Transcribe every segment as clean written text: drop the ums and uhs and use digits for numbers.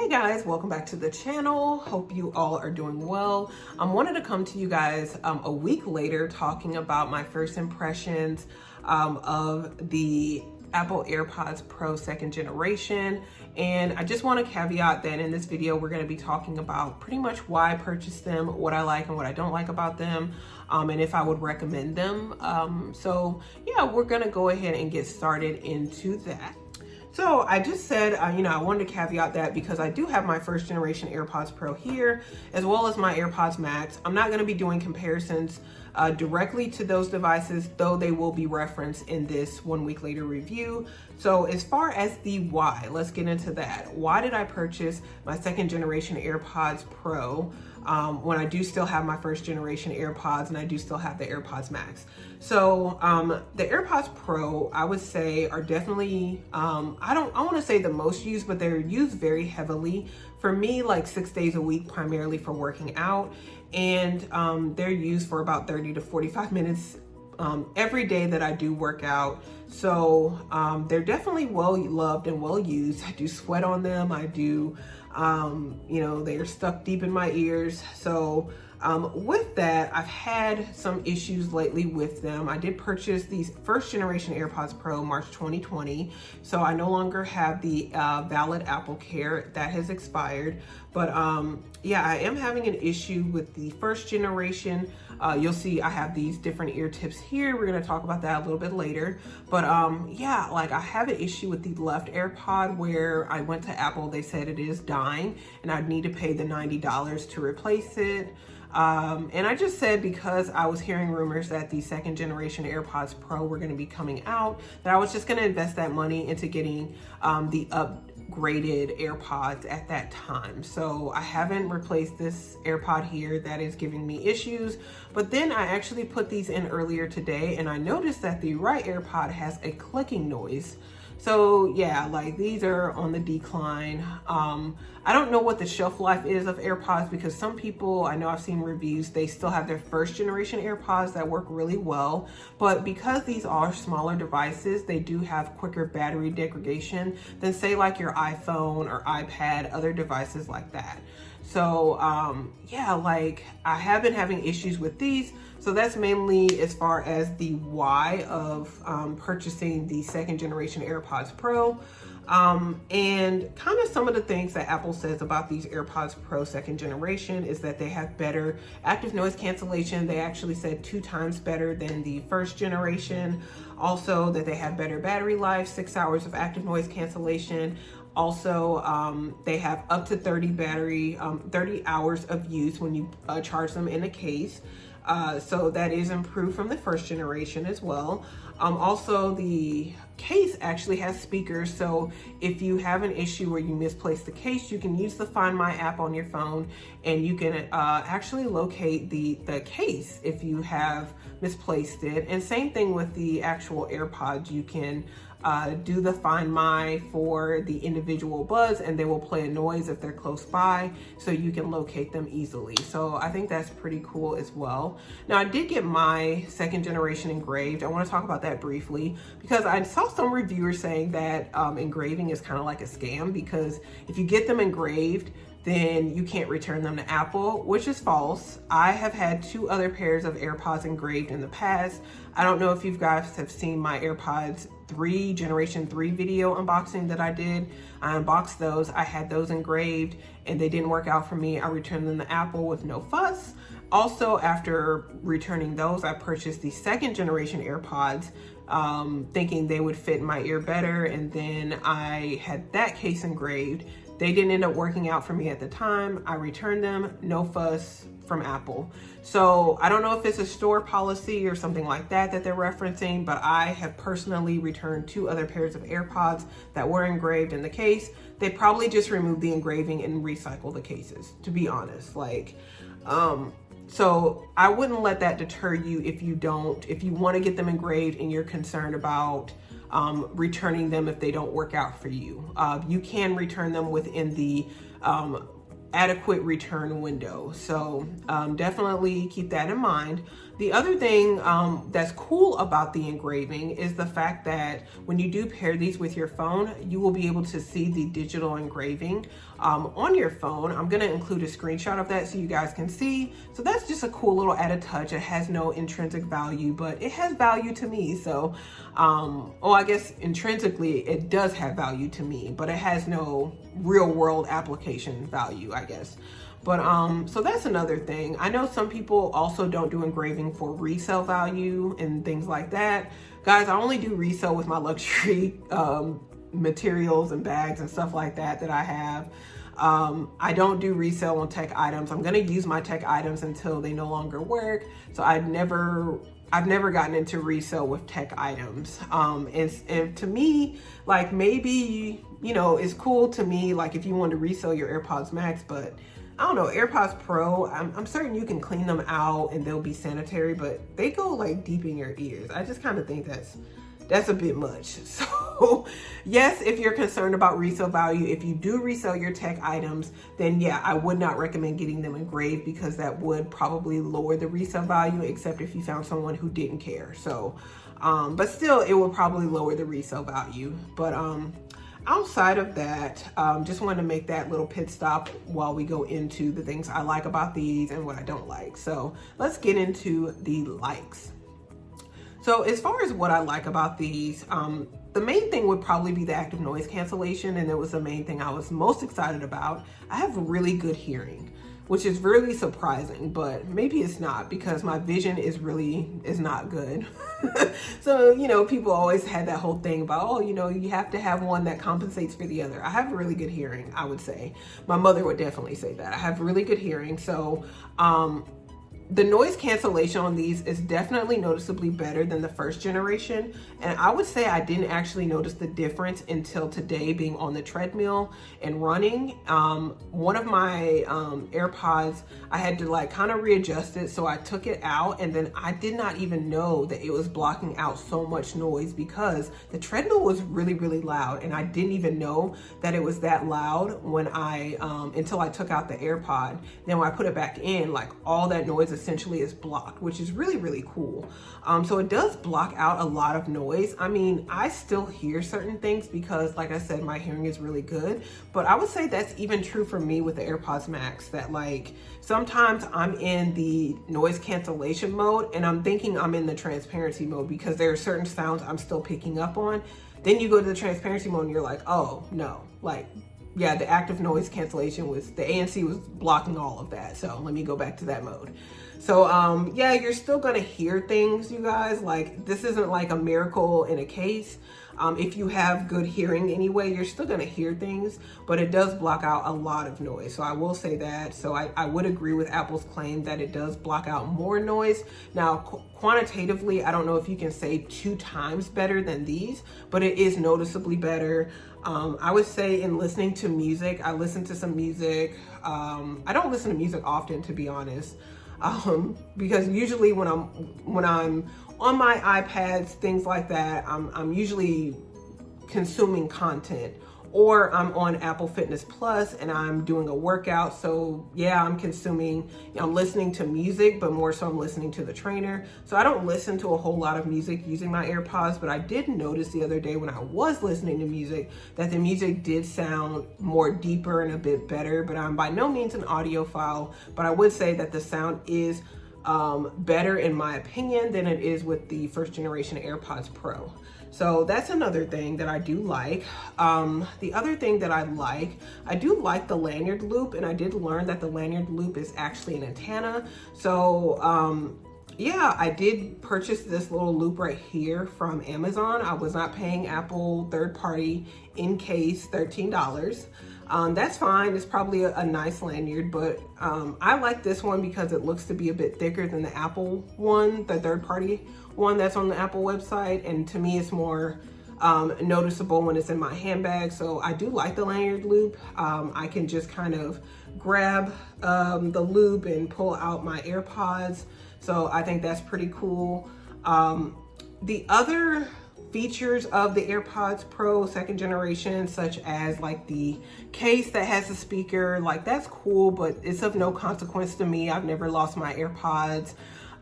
Guys, welcome back to the channel. Hope you all are doing well. I wanted to come to you guys a week later talking about my first impressions of the Apple AirPods Pro 2nd generation. And I just want to caveat that in this video, we're going to be talking about pretty much why I purchased them, what I like and what I don't like about them, and if I would recommend them. So yeah, we're going to go ahead and get started into that. So I just said, I wanted to caveat that because I do have my first generation AirPods Pro here, as well as my AirPods Max. I'm not going to be doing comparisons directly to those devices, though they will be referenced in this 1 week later review. So as far as the why, let's get into that. Why did I purchase my 2nd generation AirPods Pro when I do still have my 1st generation AirPods and I do still have the AirPods Max? So the AirPods Pro, I would say, are definitely, I want to say the most used, but they're used very heavily. For me, like 6 days a week, primarily for working out. And they're used for about 30 to 45 minutes every day that I do work out. So they're definitely well loved and well used. I do sweat on them. I do, they're stuck deep in my ears. So with that, I've had some issues lately with them. I did purchase these 1st generation AirPods Pro March 2020. So I no longer have the valid Apple Care. That has expired. But yeah, I am having an issue with the 1st generation. You'll see I have these different ear tips here. We're going to talk about that a little bit later. But yeah, like I have an issue with the left AirPod where I went to Apple. They said it is dying and I'd need to pay the $90 to replace it. And I just said, because I was hearing rumors that the 2nd generation AirPods Pro were going to be coming out, that I was just going to invest that money into getting the upgraded AirPods at that time. So I haven't replaced this AirPod here that is giving me issues. But then I actually put these in earlier today and I noticed that the right AirPod has a clicking noise. So yeah, like these are on the decline. I don't know what the shelf life is of AirPods, because some people, I know I've seen reviews, they still have their 1st generation AirPods that work really well. But because these are smaller devices, they do have quicker battery degradation than say like your iPhone or iPad, other devices like that. So yeah, like I have been having issues with these. So that's mainly as far as the why of purchasing the 2nd generation AirPods Pro. And kind of some of the things that Apple says about these AirPods Pro 2nd generation is that they have better active noise cancellation. They actually said 2 times better than the 1st generation. Also that they have better battery life, 6 hours of active noise cancellation. Also, they have up to 30 hours of use when you charge them in a case. So that is improved from the 1st generation as well. Also, the case actually has speakers. So if you have an issue where you misplace the case, you can use the Find My app on your phone and you can actually locate the case if you have misplaced it. And same thing with the actual AirPods. You can do the Find My for the individual buds and they will play a noise if they're close by, so you can locate them easily. So I think that's pretty cool as well. Now I did get my 2nd generation engraved. I want to talk about that briefly because I saw some reviewers saying that engraving is kind of like a scam, because if you get them engraved, then you can't return them to Apple, which is false. I have had 2 other pairs of AirPods engraved in the past. I don't know if you guys have seen my AirPods 3 generation 3 video unboxing that I did. I unboxed those. I had those engraved and they didn't work out for me. I returned them to Apple with no fuss. Also, after returning those, I purchased the 2nd generation AirPods, thinking they would fit my ear better. And then I had that case engraved. They didn't end up working out for me at the time. I returned them, no fuss from Apple. So I don't know if it's a store policy or something like that that they're referencing, but I have personally returned 2 other pairs of AirPods that were engraved in the case. They probably just removed the engraving and recycle the cases, to be honest. Like, so I wouldn't let that deter you if you want to get them engraved and you're concerned about returning them if they don't work out for you. You can return them within the adequate return window. So definitely keep that in mind. The other thing that's cool about the engraving is the fact that when you do pair these with your phone, you will be able to see the digital engraving on your phone. I'm gonna include a screenshot of that so you guys can see. So that's just a cool little added touch. It has no intrinsic value, but it has value to me. So, well, I guess intrinsically it does have value to me, but it has no real world application value, I guess. But so that's another thing. I know some people also don't do engraving for resale value and things like that. Guys, I only do resale with my luxury materials and bags and stuff like that I have. I don't do resale on tech items. I'm gonna use my tech items until they no longer work. So I've never gotten into resale with tech items. And to me, like maybe, you know, it's cool to me, like if you want to resell your AirPods Max, but I don't know, AirPods Pro, I'm certain you can clean them out and they'll be sanitary, but they go like deep in your ears. I just kind of think that's a bit much. So yes, if you're concerned about resale value, if you do resell your tech items, then yeah, I would not recommend getting them engraved because that would probably lower the resale value, except if you found someone who didn't care. So, but still it will probably lower the resale value. But outside of that, just wanted to make that little pit stop while we go into the things I like about these and what I don't like. So let's get into the likes. So as far as what I like about these, the main thing would probably be the active noise cancellation, and it was the main thing I was most excited about. I have really good hearing, which is really surprising, but maybe it's not because my vision is not good. So, you know, people always had that whole thing about, oh, you know, you have to have one that compensates for the other. I have really good hearing, I would say. My mother would definitely say that. I have really good hearing. So, the noise cancellation on these is definitely noticeably better than the first generation. And I would say I didn't actually notice the difference until today being on the treadmill and running. One of my AirPods, I had to like kind of readjust it. So I took it out and then I did not even know that it was blocking out so much noise because the treadmill was really, really loud. And I didn't even know that it was that loud when until I took out the AirPod. Then when I put it back in, like all that noise essentially is blocked, which is really, really cool. So it does block out a lot of noise. I mean, I still hear certain things because like I said, my hearing is really good, but I would say that's even true for me with the AirPods Max, that like sometimes I'm in the noise cancellation mode and I'm thinking I'm in the transparency mode because there are certain sounds I'm still picking up on. Then you go to the transparency mode and you're like, oh no, like, yeah, the active noise cancellation the ANC was blocking all of that. So let me go back to that mode. So yeah, you're still gonna hear things, you guys. Like this isn't like a miracle in a case. If you have good hearing anyway, you're still gonna hear things, but it does block out a lot of noise. So I will say that. So I would agree with Apple's claim that it does block out more noise. Now, quantitatively, I don't know if you can say 2 times better than these, but it is noticeably better. I would say in listening to music, I listen to some music. I don't listen to music often, to be honest. Because usually when I'm on my iPads, things like that, I'm usually consuming content, or I'm on Apple Fitness Plus and I'm doing a workout. So yeah, I'm listening to music, but more so I'm listening to the trainer. So I don't listen to a whole lot of music using my AirPods, but I did notice the other day when I was listening to music that the music did sound more deeper and a bit better, but I'm by no means an audiophile, but I would say that the sound is better in my opinion than it is with the first generation AirPods Pro. So that's another thing that I do like. The other thing that I do like the Lanyard Loop, and I did learn that the Lanyard Loop is actually an antenna. So yeah, I did purchase this little loop right here from Amazon. I was not paying Apple third party in case $13. That's fine. It's probably a nice lanyard, but I like this one because it looks to be a bit thicker than the Apple one, the third party one that's on the Apple website. And to me, it's more noticeable when it's in my handbag. So I do like the lanyard loop. I can just kind of grab the loop and pull out my AirPods. So I think that's pretty cool. The other features of the AirPods Pro second generation, such as like the case that has a speaker, like that's cool, but it's of no consequence to me. I've never lost my AirPods.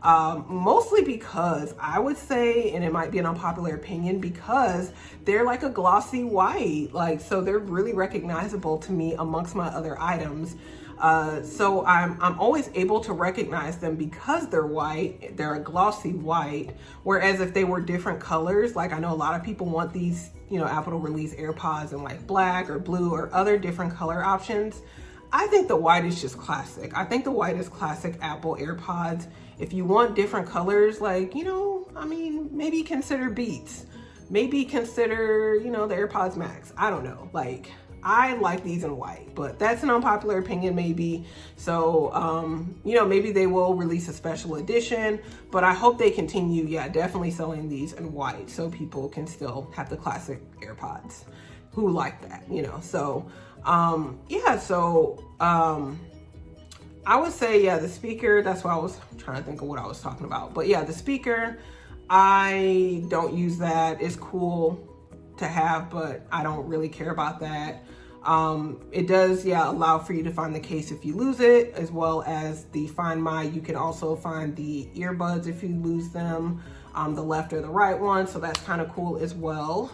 Mostly because I would say, and it might be an unpopular opinion, because they're like a glossy white, like, so they're really recognizable to me amongst my other items. So I'm always able to recognize them because they're white, they're a glossy white. Whereas if they were different colors, like I know a lot of people want these, you know, Apple to release AirPods in like black or blue or other different color options. I think the white is just classic. I think the white is classic Apple AirPods. If you want different colors, like, you know, I mean, maybe consider Beats. Maybe consider, you know, the AirPods Max. I don't know. Like, I like these in white, but that's an unpopular opinion maybe. So, you know, maybe they will release a special edition, but I hope they continue, yeah, definitely selling these in white so people can still have the classic AirPods who like that, you know. So, yeah, so, I would say, yeah, the speaker, that's why I was trying to think of what I was talking about. But yeah, the speaker, I don't use that. It's cool to have, but I don't really care about that. It does, yeah, allow for you to find the case if you lose it, as well as the Find My. You can also find the earbuds if you lose them, the left or the right one. So that's kind of cool as well.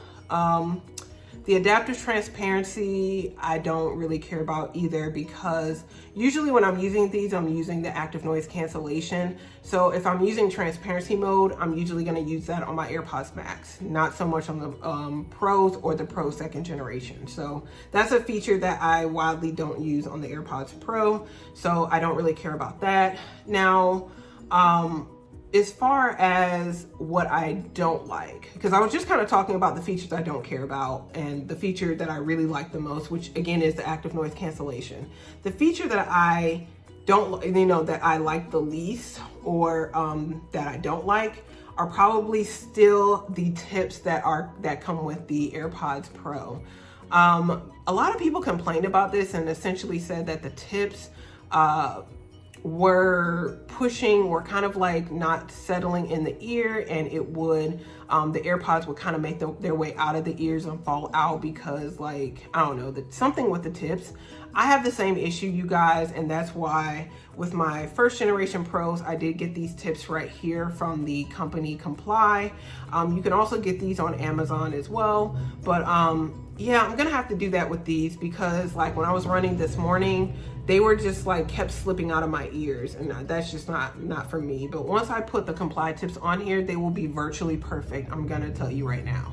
The adaptive transparency, I don't really care about either, because usually when I'm using these, I'm using the active noise cancellation. So if I'm using transparency mode, I'm usually going to use that on my AirPods Max, not so much on the Pros or the Pro 2nd generation. So that's a feature that I widely don't use on the AirPods Pro. So I don't really care about that. Now, as far as what I don't like, because I was just kind of talking about the features I don't care about and the feature that I really like the most, which again is the active noise cancellation. The feature that I don't, you know, that I like the least, or that I don't like, are probably still the tips that come with the AirPods Pro. A lot of people complained about this and essentially said that the tips were kind of like not settling in the ear, and it would, the AirPods would kind of make their way out of the ears and fall out because, like, I don't know, something with the tips. I have the same issue, you guys, and that's why with my 1st generation Pros, I did get these tips right here from the company Comply. You can also get these on Amazon as well, but yeah, I'm gonna have to do that with these, because like when I was running this morning, they were just like kept slipping out of my ears, and that's just not for me. But once I put the Comply tips on here, they will be virtually perfect. I'm gonna tell you right now.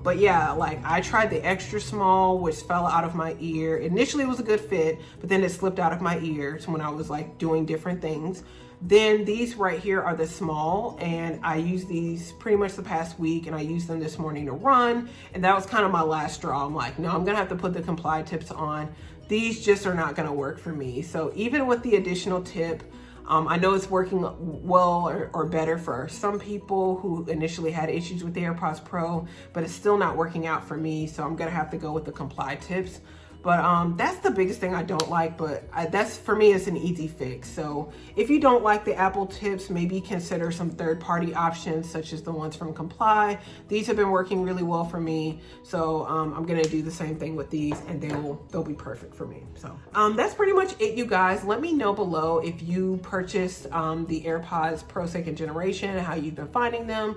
But yeah, like I tried the extra small, which fell out of my ear. Initially it was a good fit, but then it slipped out of my ears when I was like doing different things. Then these right here are the small, and I used these pretty much the past week, and I used them this morning to run, and that was kind of my last straw. I'm like, no, I'm gonna have to put the Comply tips on. These just are not gonna work for me. So even with the additional tip, I know it's working well or better for some people who initially had issues with the AirPods Pro, but it's still not working out for me. So I'm gonna have to go with the Comply tips. But that's the biggest thing I don't like, but that's, for me, it's an easy fix. So if you don't like the Apple tips, maybe consider some third-party options such as the ones from Comply. These have been working really well for me. So I'm gonna do the same thing with these, and they'll be perfect for me. So that's pretty much it, you guys. Let me know below if you purchased the AirPods Pro 2nd generation and how you've been finding them.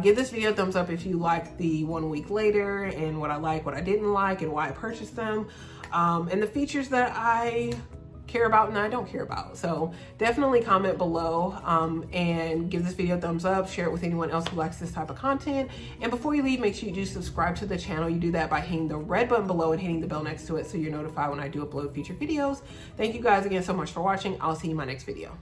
Give this video a thumbs up if you like the 1 week later, and what I like, what I didn't like, and why I purchased them. And the features that I care about and I don't care about. So definitely comment below, and give this video a thumbs up, share it with anyone else who likes this type of content. And before you leave, make sure you do subscribe to the channel. You do that by hitting the red button below and hitting the bell next to it so you're notified when I do upload future videos. Thank you guys again so much for watching. I'll see you in my next video.